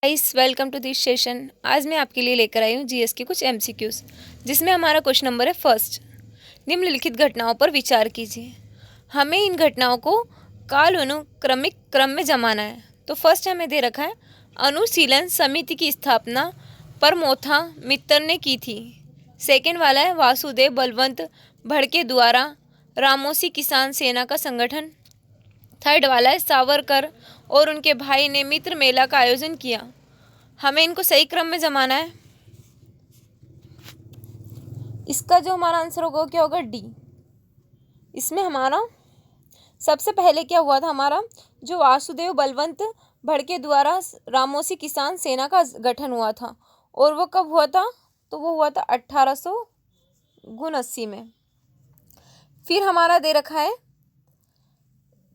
Guys welcome to this session. आज मैं आपके लिए लेकर आई हूँ जीएस के कुछ एमसीक्यूज, जिसमें हमारा क्वेश्चन नंबर है फर्स्ट। निम्नलिखित घटनाओं पर विचार कीजिए। हमें इन घटनाओं को कालानुक्रमिक क्रम में जमाना है। तो फर्स्ट हमें दे रखा है, अनुशीलन समिति की स्थापना परमोथा मित्तर ने की थी। सेकेंड वाला है, वासुदेव बलवंत भड़के द्वारा रामोसी किसान सेना का संगठन। थर्ड वाला है, सावरकर और उनके भाई ने मित्र मेला का आयोजन किया। हमें इनको सही क्रम में जमाना है। इसका जो हमारा आंसर होगा वो क्या होगा, डी। इसमें हमारा सबसे पहले क्या हुआ था, हमारा जो वासुदेव बलवंत भड़के द्वारा रामोसी किसान सेना का गठन हुआ था, और वो कब हुआ था, तो वो हुआ था 1879 में। फिर हमारा दे रखा है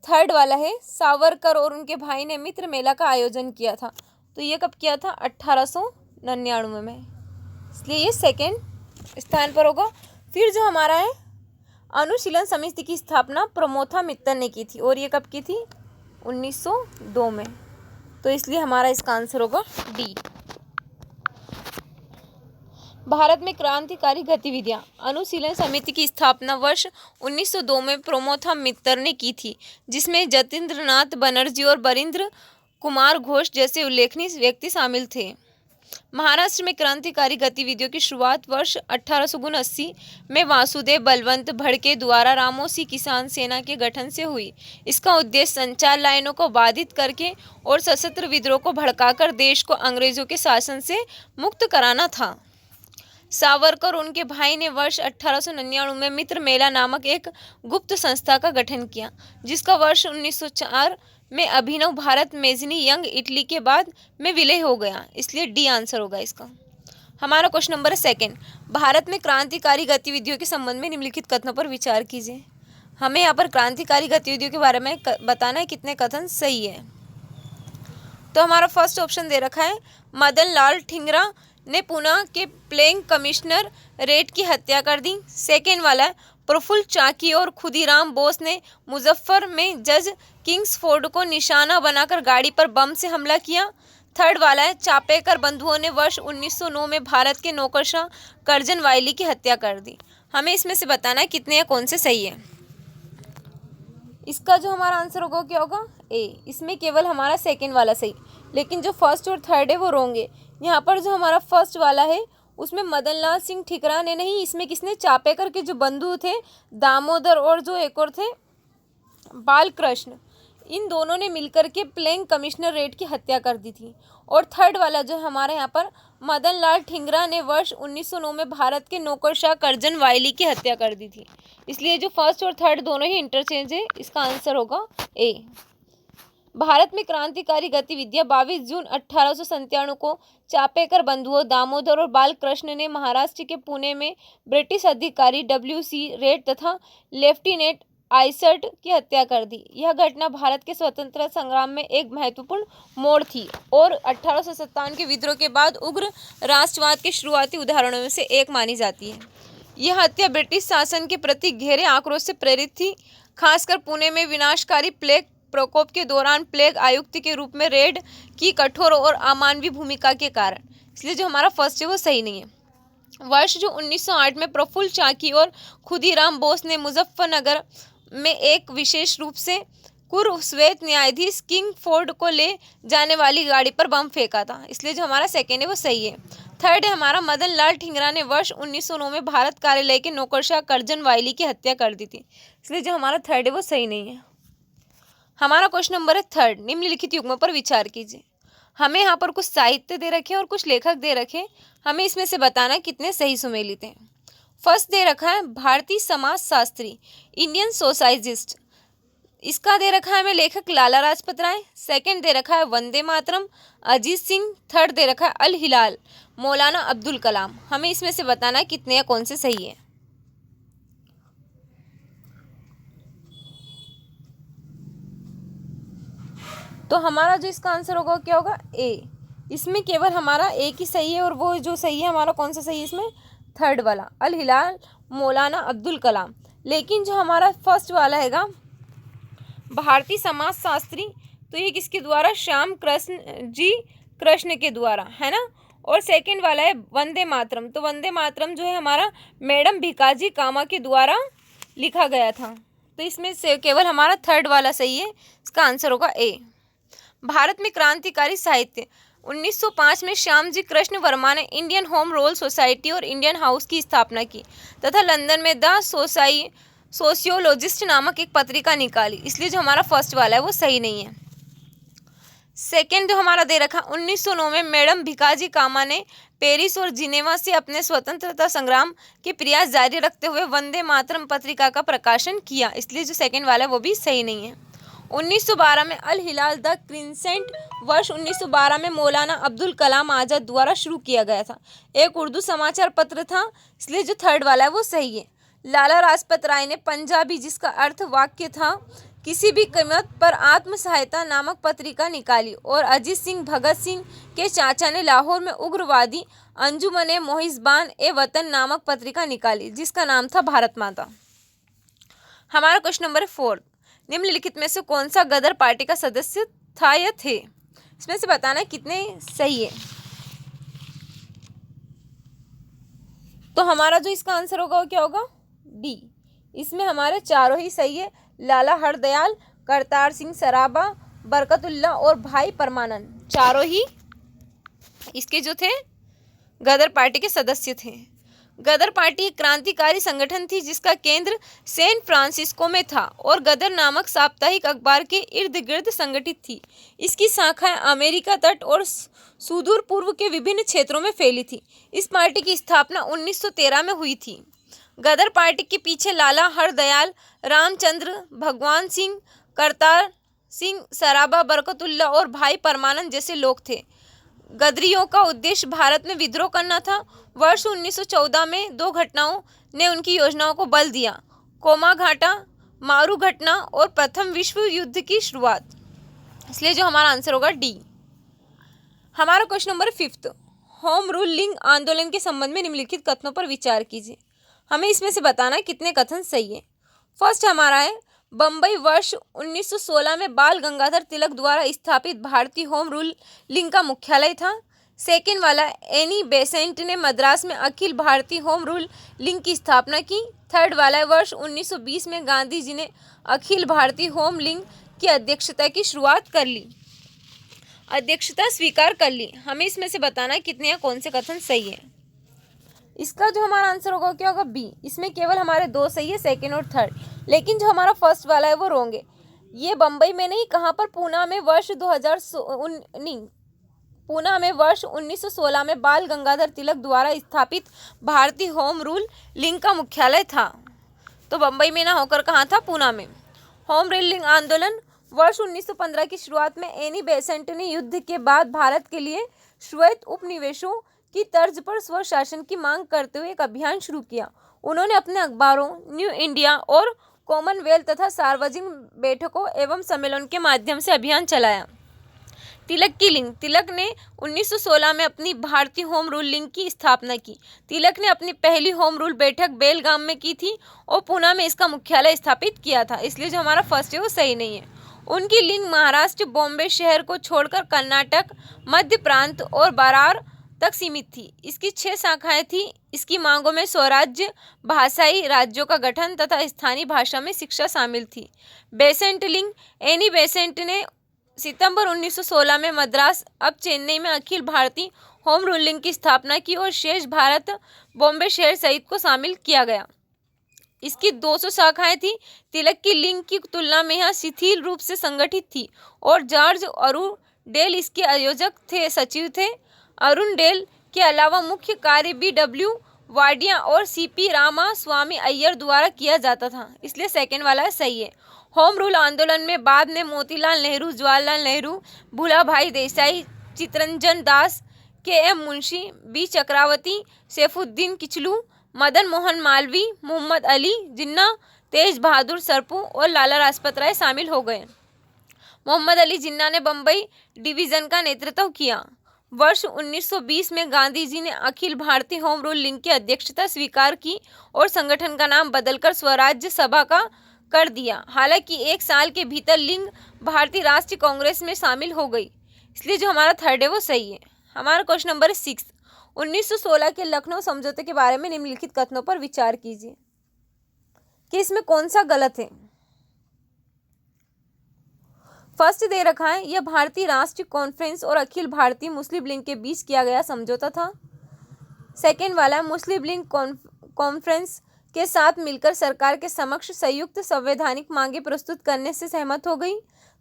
थर्ड वाला है, सावरकर और उनके भाई ने मित्र मेला का आयोजन किया था। तो ये कब किया था, 1899 में, इसलिए ये सेकेंड स्थान पर होगा। फिर जो हमारा है, अनुशीलन समिति की स्थापना प्रमोथा मित्तर ने की थी, और ये कब की थी, 1902 में। तो इसलिए हमारा इसका आंसर होगा डी। भारत में क्रांतिकारी गतिविधियां। अनुशीलन समिति की स्थापना वर्ष 1902 में प्रमोथा मित्तर ने की थी, जिसमें जतीन्द्रनाथ बनर्जी और बरिंद्र कुमार घोष जैसे उल्लेखनीय व्यक्ति शामिल थे। महाराष्ट्र में क्रांतिकारी गतिविधियों की शुरुआत वर्ष 1879 में वासुदेव बलवंत भड़के द्वारा रामोसी किसान सेना के गठन से हुई। इसका उद्देश्य संचार लाइनों को बाधित करके और सशस्त्र विद्रोह को भड़काकर देश को अंग्रेजों के शासन से मुक्त कराना था। सावरकर और उनके भाई ने वर्ष 1899 में मित्र मेला नामक एक गुप्त संस्था का गठन किया, जिसका वर्ष 1904 में अभिनव भारत मेजनी यंग इटली के बाद में विलय हो गया। इसलिए डी आंसर होगा इसका। हमारा क्वेश्चन नंबर है सेकेंड। भारत में क्रांतिकारी गतिविधियों के संबंध में निम्नलिखित कथनों पर विचार कीजिए। हमें यहाँ पर क्रांतिकारी गतिविधियों के बारे में बताना है कितने कथन सही है। तो हमारा फर्स्ट ऑप्शन दे रखा है, मदन लाल ठिंगरा ने पुणे के प्लेइंग कमिश्नर रेड की हत्या कर दी। सेकेंड वाला है, प्रफुल्ल चाकी और खुदीराम बोस ने मुजफ्फर में जज किंग्सफोर्ड को निशाना बनाकर गाड़ी पर बम से हमला किया। थर्ड वाला है, चापेकर बंधुओं ने वर्ष 1909 में भारत के नौकरशाह कर्जन वायली की हत्या कर दी। हमें इसमें से बताना है कितने या कौन से सही है। इसका जो हमारा आंसर होगा क्या होगा, ए। इसमें केवल हमारा सेकेंड वाला सही, लेकिन जो फर्स्ट और थर्ड है वो रॉन्ग है। यहाँ पर जो हमारा फर्स्ट वाला है उसमें मदन लाल सिंह ठिकरा ने नहीं, इसमें किसने, चापेकर के जो बंधु थे दामोदर और जो एक और थे बालकृष्ण, इन दोनों ने मिलकर के प्लेइंग कमिश्नर रेड की हत्या कर दी थी। और थर्ड वाला जो हमारे यहाँ पर मदन लाल ठिंगरा ने वर्ष 1909 में भारत के नौकरशाह कर्जन वायली की हत्या कर दी थी। इसलिए जो फर्स्ट और थर्ड दोनों ही इंटरचेंज है। इसका आंसर होगा ए। भारत में क्रांतिकारी गतिविधियां 22 जून 1897 को चापेकर बंधुओं दामोदर और बालकृष्ण ने महाराष्ट्र के पुणे में ब्रिटिश अधिकारी WC रेड तथा लेफ्टिनेंट आइसर्ट की हत्या कर दी। यह घटना भारत के स्वतंत्रता संग्राम में एक महत्वपूर्ण मोड़ थी और 1857 के विद्रोह के बाद उग्र राष्ट्रवाद के शुरुआती उदाहरणों में से एक मानी जाती है। यह हत्या ब्रिटिश शासन के प्रति गहरे आक्रोश से प्रेरित थी, खासकर पुणे में विनाशकारी प्लेग प्रकोप के दौरान प्लेग आयुक्त के रूप में रेड की कठोर और अमानवीय भूमिका के कारण। इसलिए जो हमारा फर्स्ट है वो सही नहीं है। वर्ष जो 1908 में प्रफुल्ल चाकी और खुदीराम बोस ने मुजफ्फरनगर में एक विशेष रूप से कुर्श्वेत न्यायाधीश किंगफोर्ड को ले जाने वाली गाड़ी पर बम फेंका था। इसलिए जो हमारा सेकेंड है वो सही है। थर्ड है हमारा, मदन लाल ठिंगरा ने वर्ष 1909 में भारत कार्यालय के नौकरशाह कर्जन वायली की हत्या कर दी थी। इसलिए जो हमारा थर्ड है वो सही नहीं है। हमारा क्वेश्चन नंबर है थर्ड। निम्नलिखित युग्मों पर विचार कीजिए। हमें यहाँ पर कुछ साहित्य दे रखे और कुछ लेखक दे रखे। हमें इसमें से बताना है कितने सही सुमेलित हैं। फर्स्ट दे रखा है भारतीय समाजशास्त्री, इंडियन सोसाइजिस्ट। इसका दे रखा है हमें लेखक लाला लाजपत राय। सेकेंड दे रखा है वंदे मातरम, अजीत सिंह। थर्ड दे रखा है अल हिलाल, मौलाना अब्दुल कलाम। हमें इसमें से बताना है कितने या कौन से सही है। तो हमारा जो इसका आंसर होगा क्या होगा, ए। इसमें केवल हमारा एक ही सही है, और वो जो सही है हमारा कौन सा सही है इसमें, थर्ड वाला अल हिलाल मौलाना अब्दुल कलाम। लेकिन जो हमारा फर्स्ट वाला हैगा भारतीय समाजशास्त्री, तो ये किसके द्वारा, श्याम कृष्ण जी कृष्ण के द्वारा, है ना। और सेकंड वाला है वंदे मातरम, तो वंदे मातरम जो है हमारा मैडम भिकाजी कामा के द्वारा लिखा गया था। तो इसमें से केवल हमारा थर्ड वाला सही है, इसका आंसर होगा ए। भारत में क्रांतिकारी साहित्य। 1905 में श्यामजी कृष्ण वर्मा ने इंडियन होम रूल सोसाइटी और इंडियन हाउस की स्थापना की तथा लंदन में द सोशियोलॉजिस्ट नामक एक पत्रिका निकाली, इसलिए जो हमारा फर्स्ट वाला है वो सही नहीं है। सेकेंड जो हमारा दे रखा, 1909 में मैडम भिकाजी कामा ने पेरिस और जिनेवा से अपने स्वतंत्रता संग्राम के प्रयास जारी रखते हुए वंदे मातरम पत्रिका का प्रकाशन किया, इसलिए जो सेकेंड वाला है वो भी सही नहीं है। 1912 में अल हिलाल द क्रिसेंट वर्ष 1912 में मौलाना अब्दुल कलाम आज़ाद द्वारा शुरू किया गया था, एक उर्दू समाचार पत्र था, इसलिए जो थर्ड वाला है वो सही है। लाला लाजपत राय ने पंजाबी, जिसका अर्थ वाक्य था, किसी भी कीमत पर आत्म सहायता नामक पत्रिका निकाली और अजीत सिंह भगत सिंह के चाचा ने लाहौर में उग्रवादी अंजुमन मोहिजबान ए वतन नामक पत्रिका निकाली, जिसका नाम था भारत माता। हमारा क्वेश्चन नंबर 4, निम्नलिखित में से कौन सा गदर पार्टी का सदस्य था या थे, इसमें से बताना कितने सही है। तो हमारा जो इसका आंसर होगा वो क्या होगा, डी। इसमें हमारे चारों ही सही है, लाला हरदयाल, करतार सिंह सराबा, बरकतुल्ला और भाई परमानंद, चारों ही इसके जो थे गदर पार्टी के सदस्य थे। गदर पार्टी एक क्रांतिकारी संगठन थी जिसका केंद्र सैन फ्रांसिस्को में था और गदर नामक साप्ताहिक अखबार के इर्द गिर्द संगठित थी। इसकी शाखाएं अमेरिका तट और सुदूर पूर्व के विभिन्न क्षेत्रों में फैली थी। इस पार्टी की स्थापना 1913 में हुई थी। गदर पार्टी के पीछे लाला हरदयाल, रामचंद्र, भगवान सिंह, करतार सिंह सराबा, बरकतुल्ला और भाई परमानंद जैसे लोग थे। गदरियों का उद्देश्य भारत में विद्रोह करना था। वर्ष 1914 में दो घटनाओं ने उनकी योजनाओं को बल दिया, कोमा घाटा, मारू घटना और प्रथम विश्व युद्ध की शुरुआत, इसलिए जो हमारा आंसर होगा डी। हमारा क्वेश्चन नंबर 5, होम रूल लिंग आंदोलन के संबंध में निम्नलिखित कथनों पर विचार कीजिए। हमें इसमें से बताना है कितने कथन सही है। फर्स्ट हमारा है, बम्बई वर्ष 1916 में बाल गंगाधर तिलक द्वारा स्थापित भारतीय होम रूल लिंग का मुख्यालय था। सेकेंड वाला, एनी बेसेंट ने मद्रास में अखिल भारतीय होम रूल लिंग की स्थापना की। थर्ड वाला है, वर्ष 1920 में गांधी जी ने अखिल भारतीय होम लिंग की अध्यक्षता स्वीकार कर ली। हमें इसमें से बताना है कितने या कौन से कथन सही है। इसका जो हमारा आंसर होगा क्या होगा, बी। इसमें केवल हमारे दो सही है, सेकेंड और थर्ड, लेकिन जो हमारा फर्स्ट वाला है वो रॉन्ग है। ये बम्बई में नहीं, कहाँ पर, पूना में वर्ष 1916 में बाल गंगाधर तिलक द्वारा स्थापित भारतीय होम रूल लिंग का मुख्यालय था। तो बम्बई में ना होकर कहाँ था, पूना में। होम रूल लिंग आंदोलन वर्ष 1915 की शुरुआत में एनी बेसेंट ने युद्ध के बाद भारत के लिए श्वेत उपनिवेशों की तर्ज पर स्वशासन की मांग करते हुए एक अभियान शुरू किया। उन्होंने अपने अखबारों, न्यू इंडिया और कॉमनवेल्थ तथा सार्वजनिक बैठकों एवं सम्मेलन के माध्यम से अभियान चलाया। तिलक की लिंग, तिलक ने 1916 में अपनी भारतीय होम रूल लिंग की स्थापना की। तिलक ने अपनी पहली होम रूल बैठक बेलगाम में की थी और पूना में इसका मुख्यालय स्थापित किया था, इसलिए जो हमारा फर्स्ट है वो सही नहीं है। उनकी लिंग महाराष्ट्र, बॉम्बे शहर को छोड़कर कर्नाटक, मध्य प्रांत और बरार तक सीमित थी। इसकी 6 शाखाएं थी। इसकी मांगों में स्वराज्य, भाषाई राज्यों का गठन तथा स्थानीय भाषा में शिक्षा शामिल थी। बेसेंट लिंग, एनी बेसेंट ने सितंबर 1916 में मद्रास, अब चेन्नई में अखिल भारतीय होम रूल लिंग की स्थापना की और शेष भारत, बॉम्बे शहर सहित को शामिल किया गया। इसकी 200 शाखाएं थी। तिलक की लिंग की तुलना में यह शिथिल रूप से संगठित थी और जॉर्ज अरुण डेल इसके सचिव थे। अरुण डेल के अलावा मुख्य कार्य BW वाडिया और CP रामा स्वामी अय्यर द्वारा किया जाता था, इसलिए सेकेंड वाला सही है। होम रूल आंदोलन में बाद में मोतीलाल नेहरू, जवाहरलाल नेहरू, भूलाभाई देसाई, चित्तरंजन दास, KM मुंशी, B चक्रवर्ती, सैफुद्दीन किचलू, मदन मोहन मालवीय, मोहम्मद अली जिन्ना, तेज बहादुर सरपू और लाला लाजपत राय शामिल हो गए। मोहम्मद अली जिन्ना ने बम्बई डिवीजन का नेतृत्व किया। वर्ष 1920 में गांधी जी ने अखिल भारतीय होम रूल लिंग की अध्यक्षता स्वीकार की और संगठन का नाम बदलकर स्वराज्य सभा का कर दिया। हालांकि 1 साल के भीतर लिंग भारतीय राष्ट्रीय कांग्रेस में शामिल हो गई। इसलिए जो हमारा थर्ड है वो सही है। हमारा क्वेश्चन नंबर 6, 1916 के लखनऊ समझौते के बारे में निम्नलिखित कथनों पर विचार कीजिए कि इसमें कौन सा गलत है। फर्स्ट दे रखा है, यह भारतीय राष्ट्रीय कॉन्फ्रेंस और अखिल भारतीय मुस्लिम लीग के बीच किया गया समझौता था। सेकेंड वाला, मुस्लिम लीग कॉन्फ्रेंस के साथ मिलकर सरकार के समक्ष संयुक्त संवैधानिक मांगे प्रस्तुत करने से सहमत हो गई।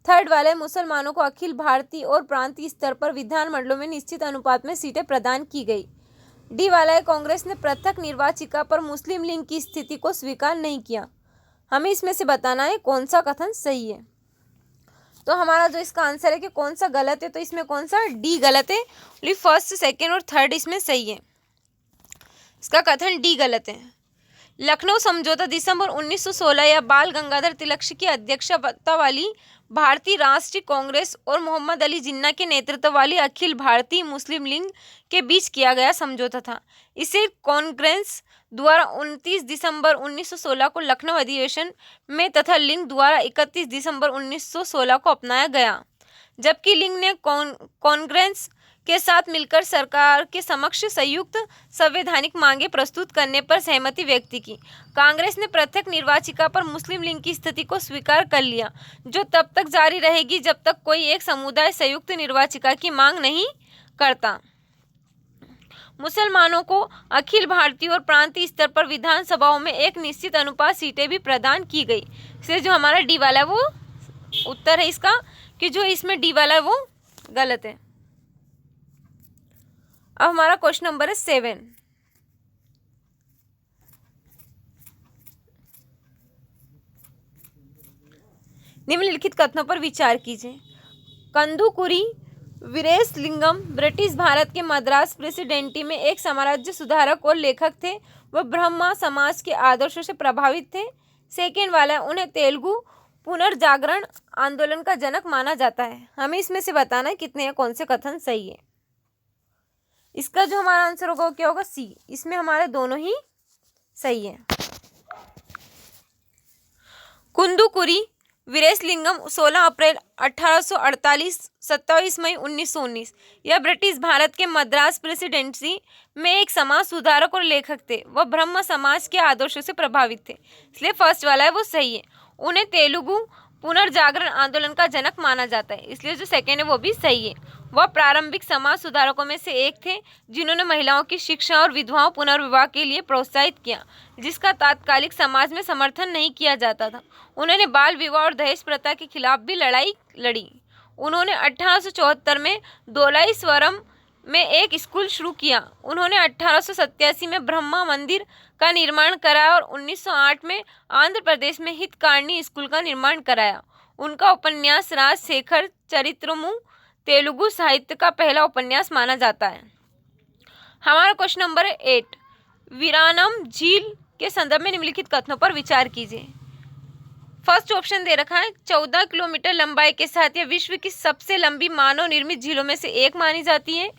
थर्ड वाला, मुसलमानों को अखिल भारतीय और प्रांतीय स्तर पर विधानमंडलों में निश्चित अनुपात में सीटें प्रदान की गई। डी वाला है, कांग्रेस ने पृथक निर्वाचिका पर मुस्लिम लीग की स्थिति को स्वीकार नहीं किया। हमें इसमें से बताना है कौन सा कथन सही है। तो हमारा जो इसका आंसर है कि कौन सा गलत है, तो इसमें कौन सा, डी गलत है। फर्स्ट, सेकेंड और थर्ड इसमें सही है। इसका कथन डी गलत है। लखनऊ समझौता दिसंबर 1916 या बाल गंगाधर तिलक की अध्यक्षता वाली भारतीय राष्ट्रीय कांग्रेस और मोहम्मद अली जिन्ना के नेतृत्व वाली अखिल भारतीय मुस्लिम लीग के बीच किया गया समझौता था। इसे कांग्रेस द्वारा 29 दिसंबर 1916 को लखनऊ अधिवेशन में तथा लीग द्वारा 31 दिसंबर 1916 को अपनाया गया, जबकि लीग ने कांग्रेस के साथ मिलकर सरकार के समक्ष संयुक्त संवैधानिक मांगे प्रस्तुत करने पर सहमति व्यक्त की। कांग्रेस ने पृथक निर्वाचिका पर मुस्लिम लीग की स्थिति को स्वीकार कर लिया, जो तब तक जारी रहेगी जब तक कोई एक समुदाय संयुक्त निर्वाचिका की मांग नहीं करता। मुसलमानों को अखिल भारतीय और प्रांतीय स्तर पर विधानसभाओं में एक निश्चित अनुपात सीटें भी प्रदान की गई। इसलिए जो हमारा डी वाला है वो उत्तर है इसका, कि जो इसमें डी वाला है वो गलत है। अब हमारा क्वेश्चन नंबर है 7, निम्नलिखित कथनों पर विचार कीजिए। कंदुकुरी वीरेशलिंगम ब्रिटिश भारत के मद्रास प्रेसिडेंसी में एक साम्राज्य सुधारक और लेखक थे। वह ब्रह्मा समाज के आदर्शों से प्रभावित थे। सेकेंड वाला, उन्हें तेलुगु पुनर्जागरण आंदोलन का जनक माना जाता है। हमें इसमें से बताना है कितने हैं, कौन से कथन सही है। इसका जो हमारा आंसर होगा क्या होगा, सी। इसमें हमारे दोनों ही सही है। कुंदुकुरी वीरेशलिंगम 16 अप्रैल 1848, 27 मई 1919 यह ब्रिटिश भारत के मद्रास प्रेसिडेंसी में एक समाज सुधारक और लेखक थे। वह ब्रह्म समाज के आदर्शों से प्रभावित थे। इसलिए फर्स्ट वाला है वो सही है। उन्हें तेलुगु पुनर्जागरण आंदोलन का जनक माना जाता है, इसलिए जो सेकेंड है वो भी सही है। वह प्रारंभिक समाज सुधारकों में से एक थे जिन्होंने महिलाओं की शिक्षा और विधवाओं पुनर्विवाह के लिए प्रोत्साहित किया, जिसका तात्कालिक समाज में समर्थन नहीं किया जाता था। उन्होंने बाल विवाह और दहेज प्रथा के खिलाफ भी लड़ाई लड़ी। उन्होंने 1874 में धोलाईस्वरम में एक स्कूल शुरू किया। उन्होंने 1887 में ब्रह्मा मंदिर का निर्माण कराया और 1908 में आंध्र प्रदेश में हितकारिणी स्कूल का निर्माण कराया। उनका उपन्यास राजशेखर चरित्रमु तेलुगु साहित्य का पहला उपन्यास माना जाता है। हमारा क्वेश्चन नंबर है 8, वीरानम झील के संदर्भ में निम्नलिखित कथनों पर विचार कीजिए। फर्स्ट ऑप्शन दे रखा है, 14 किलोमीटर लंबाई के साथ यह विश्व की सबसे लंबी मानव निर्मित झीलों में से एक मानी जाती है।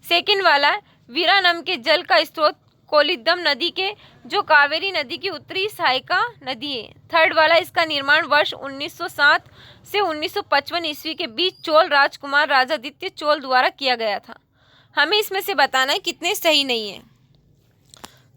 सेकंड वाला, वीरानम के जल का स्रोत कोलिदम नदी के, जो कावेरी नदी की उत्तरी सहायका नदी है। थर्ड वाला, इसका निर्माण वर्ष 1907 से 1955 ईस्वी के बीच चोल राजकुमार राजादित्य चोल द्वारा किया गया था। हमें इसमें से बताना है कितने सही नहीं है।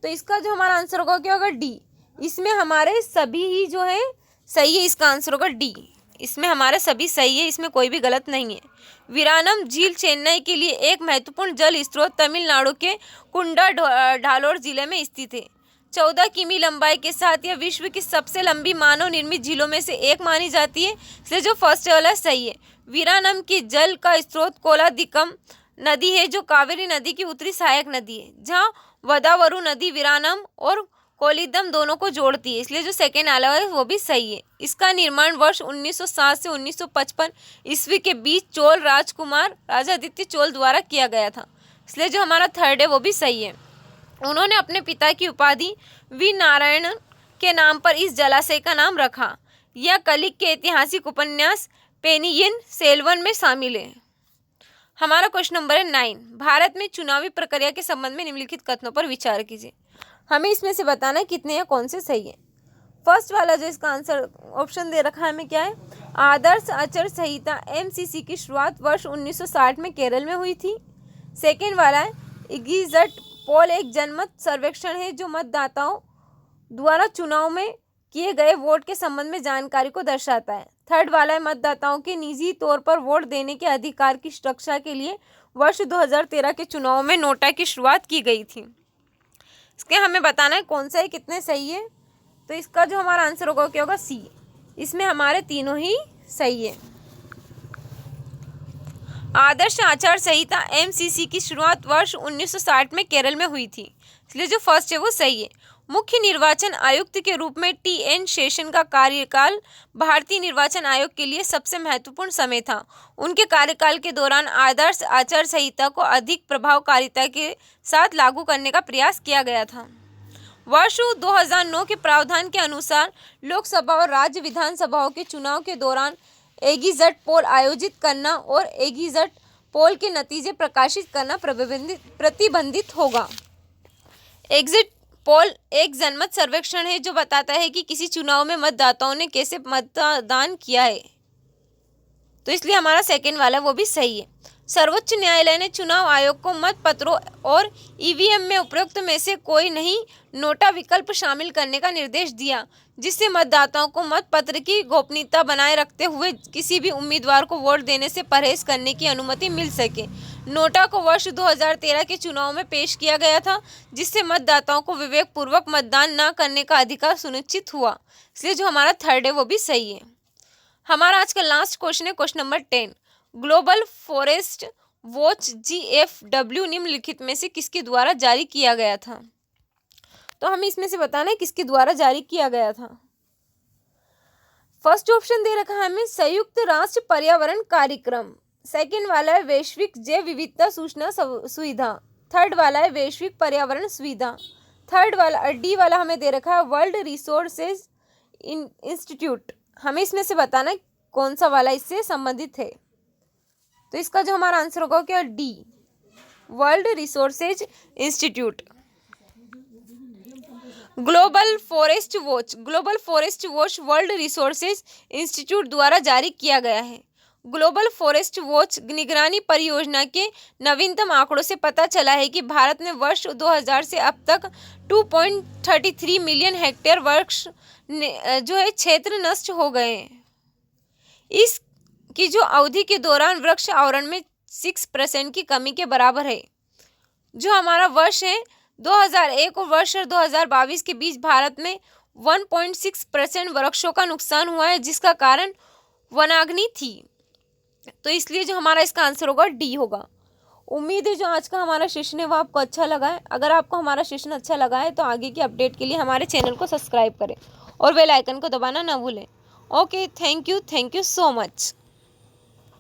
तो इसका जो हमारा आंसर होगा क्या होगा, डी। इसमें हमारे सभी ही जो है सही है। इसका आंसर होगा डी। इसमें हमारे सभी सही है, इसमें कोई भी गलत नहीं है। वीरानम झील चेन्नई के लिए एक महत्वपूर्ण जल स्रोत तमिलनाडु के कुंडाढालोर जिले में स्थित है। 14 किमी लंबाई के साथ यह विश्व की सबसे लंबी मानव निर्मित झीलों में से एक मानी जाती है, इसलिए जो फर्स्ट वाला सही है। वीरानम की जल का स्रोत कोलादिकम नदी है, जो कावेरी नदी की उत्तरी सहायक नदी है, जहाँ वदावरू नदी वीरानम और कोलिदम दोनों को जोड़ती है, इसलिए जो सेकेंड वाला है वो भी सही है। इसका निर्माण वर्ष 1907 से 1955 ईस्वी के बीच चोल राजकुमार राजादित्य चोल द्वारा किया गया था, इसलिए जो हमारा थर्ड है वो भी सही है। उन्होंने अपने पिता की उपाधि वी नारायण के नाम पर इस जलाशय का नाम रखा। यह कलिक के ऐतिहासिक उपन्यास पेनियन सेल्वन में शामिल है। हमारा क्वेश्चन नंबर है 9, भारत में चुनावी प्रक्रिया के संबंध में निम्नलिखित कथनों पर विचार कीजिए। हमें इसमें से बताना है कितने या कौन से सही है। फर्स्ट वाला जो इसका आंसर ऑप्शन दे रखा है हमें क्या है, आदर्श आचार संहिता एमसीसी की शुरुआत वर्ष 1960 में केरल में हुई थी। सेकेंड वाला है एग्जिट पोल एक जनमत सर्वेक्षण है जो मतदाताओं द्वारा चुनाव में किए गए वोट के संबंध में जानकारी को दर्शाता है। थर्ड वाला है मतदाताओं के निजी तौर पर वोट देने के अधिकार की सुरक्षा के लिए वर्ष 2013 के चुनाव में नोटा की शुरुआत की गई थी। इसके हमें बताना है कौन सा है कितने सही है। तो इसका जो हमारा आंसर होगा क्या होगा, सी। इसमें हमारे तीनों ही सही है। आदर्श आचार संहिता एमसीसी की शुरुआत वर्ष 1960 में केरल में हुई थी, इसलिए जो फर्स्ट है वो सही है। मुख्य निर्वाचन आयुक्त के रूप में टी.एन. शेषन का कार्यकाल भारतीय निर्वाचन आयोग के लिए सबसे महत्वपूर्ण समय था। उनके कार्यकाल के दौरान आदर्श आचार संहिता को अधिक प्रभावकारिता के साथ लागू करने का प्रयास किया गया था। वर्ष 2009 के प्रावधान के अनुसार लोकसभा और राज्य विधानसभाओं के चुनाव के दौरान एग्जिट पोल आयोजित करना और एग्जिट पोल के नतीजे प्रकाशित करना प्रतिबंधित होगा। एग्जिट पोल एक जनमत सर्वेक्षण है जो बताता है कि किसी चुनाव में मतदाताओं ने कैसे मतदान किया है, तो इसलिए हमारा सेकेंड वाला वो भी सही है। सर्वोच्च न्यायालय ने चुनाव आयोग को मत पत्रों और ईवीएम में उपरोक्त में से कोई नहीं नोटा विकल्प शामिल करने का निर्देश दिया, जिससे मतदाताओं को मत पत्र की गोपनीयता बनाए रखते हुए किसी भी उम्मीदवार को वोट देने से परहेज करने की अनुमति मिल सके। नोटा को वर्ष 2013 के चुनाव में पेश किया गया था, जिससे मतदाताओं को विवेकपूर्वक मतदान न करने का अधिकार सुनिश्चित हुआ, इसलिए जो हमारा थर्ड है वो भी सही है। हमारा आज का लास्ट क्वेश्चन है question number 10। Global forest watch GFW निम्नलिखित में से किसके द्वारा जारी किया गया था? तो हमें इसमें से बताना है किसके द्वारा जारी किया गया था। फर्स्ट ऑप्शन दे रखा है हमें संयुक्त राष्ट्र पर्यावरण कार्यक्रम। सेकेंड वाला है वैश्विक जैव विविधता सूचना सुविधा। थर्ड वाला है वैश्विक पर्यावरण सुविधा। थर्ड वाला डी वाला हमें दे रखा है वर्ल्ड रिसोर्सेज इंस्टीट्यूट। हमें इसमें से बताना है कौन सा वाला इससे संबंधित है। तो इसका जो हमारा आंसर होगा क्या, D world resources institute. Global forest watch world resources institute द्वारा जारी किया गया है। ग्लोबल फॉरेस्ट वॉच निगरानी परियोजना के नवीनतम आंकड़ों से पता चला है कि भारत में वर्ष 2000 से अब तक 2.33 मिलियन हेक्टेयर वृक्ष जो है क्षेत्र नष्ट हो गए हैं। इस की जो अवधि के दौरान वृक्ष आवरण में 6% की कमी के बराबर है। जो हमारा वर्ष है 2001 और वर्ष 2022 के बीच भारत में 1.6% वृक्षों का नुकसान हुआ है, जिसका कारण वनाग्नि थी। तो इसलिए जो हमारा इसका आंसर होगा डी होगा। उम्मीद है जो आज का हमारा सेशन है वो आपको अच्छा लगा है। अगर आपको हमारा सेशन अच्छा लगा है तो आगे की अपडेट के लिए हमारे चैनल को सब्सक्राइब करें और बेल आइकन को दबाना ना भूलें। Okay, thank you so much.